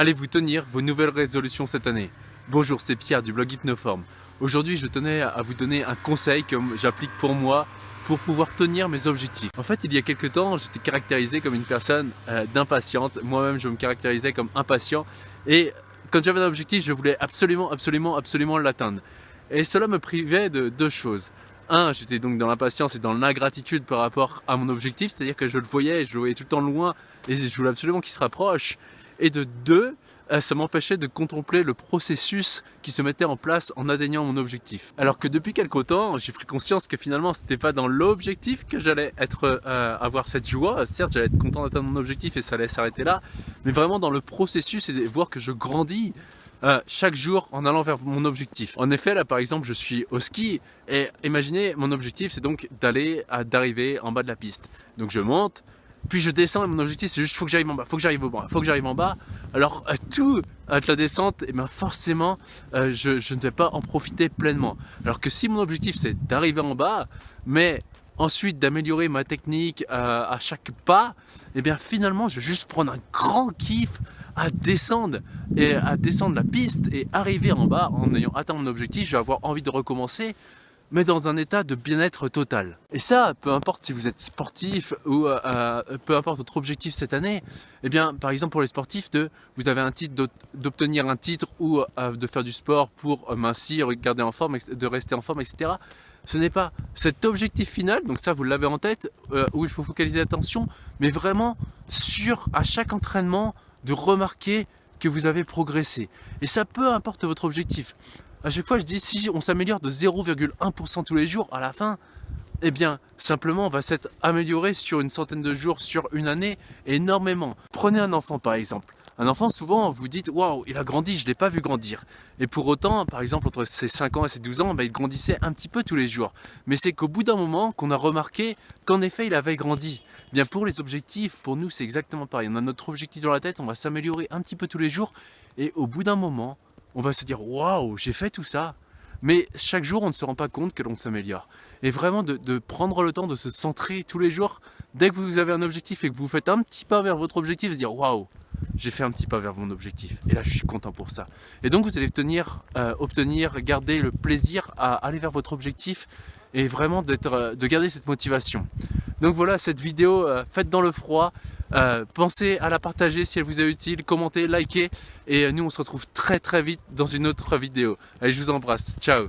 allez-vous tenir vos nouvelles résolutions cette année? Bonjour, c'est Pierre du blog Hypnoform. Aujourd'hui, je tenais à vous donner un conseil que j'applique pour moi pour pouvoir tenir mes objectifs. En fait, il y a quelques temps, j'étais caractérisé comme une personne d'impatiente. Moi-même, je me caractérisais comme impatient. Et quand j'avais un objectif, je voulais absolument l'atteindre. Et cela me privait de deux choses. Un, j'étais donc dans l'impatience et dans l'ingratitude par rapport à mon objectif, c'est-à-dire que je le voyais tout le temps loin et je voulais absolument qu'il se rapproche. Et de deux, ça m'empêchait de contempler le processus qui se mettait en place en atteignant mon objectif. Alors que depuis quelque temps, j'ai pris conscience que finalement, c'était pas dans l'objectif que j'allais avoir cette joie. Certes, j'allais être content d'atteindre mon objectif et ça allait s'arrêter là, mais vraiment dans le processus et de voir que je grandis chaque jour en allant vers mon objectif. En effet, là par exemple, je suis au ski et imaginez, mon objectif c'est donc d'arriver en bas de la piste. Donc je monte, puis je descends et mon objectif c'est juste faut que j'arrive en bas, faut que j'arrive en bas. Alors tout avec la descente, et bien forcément je ne vais pas en profiter pleinement. Alors que si mon objectif c'est d'arriver en bas, mais ensuite d'améliorer ma technique à chaque pas, et bien finalement je vais juste prendre un grand kiff à descendre la piste et arriver en bas en ayant atteint mon objectif. Je vais avoir envie de recommencer, mais dans un état de bien-être total. Et ça, peu importe si vous êtes sportif ou peu importe votre objectif cette année, eh bien, par exemple pour les sportifs, vous avez un titre, d'obtenir un titre ou de faire du sport pour mincir, garder en forme, de rester en forme, etc. Ce n'est pas cet objectif final, donc ça vous l'avez en tête, où il faut focaliser l'attention, mais vraiment à chaque entraînement, de remarquer que vous avez progressé. Et ça, peu importe votre objectif. À chaque fois, je dis, si on s'améliore de 0,1% tous les jours, à la fin, eh bien, simplement, on va s'être amélioré sur une centaine de jours, sur une année, énormément. Prenez un enfant, par exemple. Un enfant, souvent, vous dites, waouh, il a grandi, je ne l'ai pas vu grandir. Et pour autant, par exemple, entre ses 5 ans et ses 12 ans, il grandissait un petit peu tous les jours. Mais c'est qu'au bout d'un moment, qu'on a remarqué qu'en effet, il avait grandi. Bien, pour les objectifs, pour nous, c'est exactement pareil. On a notre objectif dans la tête, on va s'améliorer un petit peu tous les jours. Et au bout d'un moment, on va se dire, waouh, j'ai fait tout ça. Mais chaque jour, on ne se rend pas compte que l'on s'améliore. Et vraiment de prendre le temps de se centrer tous les jours. Dès que vous avez un objectif et que vous faites un petit pas vers votre objectif, de dire waouh, j'ai fait un petit pas vers mon objectif. Et là, je suis content pour ça. Et donc, vous allez garder le plaisir à aller vers votre objectif et vraiment de garder cette motivation. Donc voilà, cette vidéo faite dans le froid. Pensez à la partager si elle vous est utile, commentez, likez. Et nous, on se retrouve très vite dans une autre vidéo. Allez, je vous embrasse. Ciao.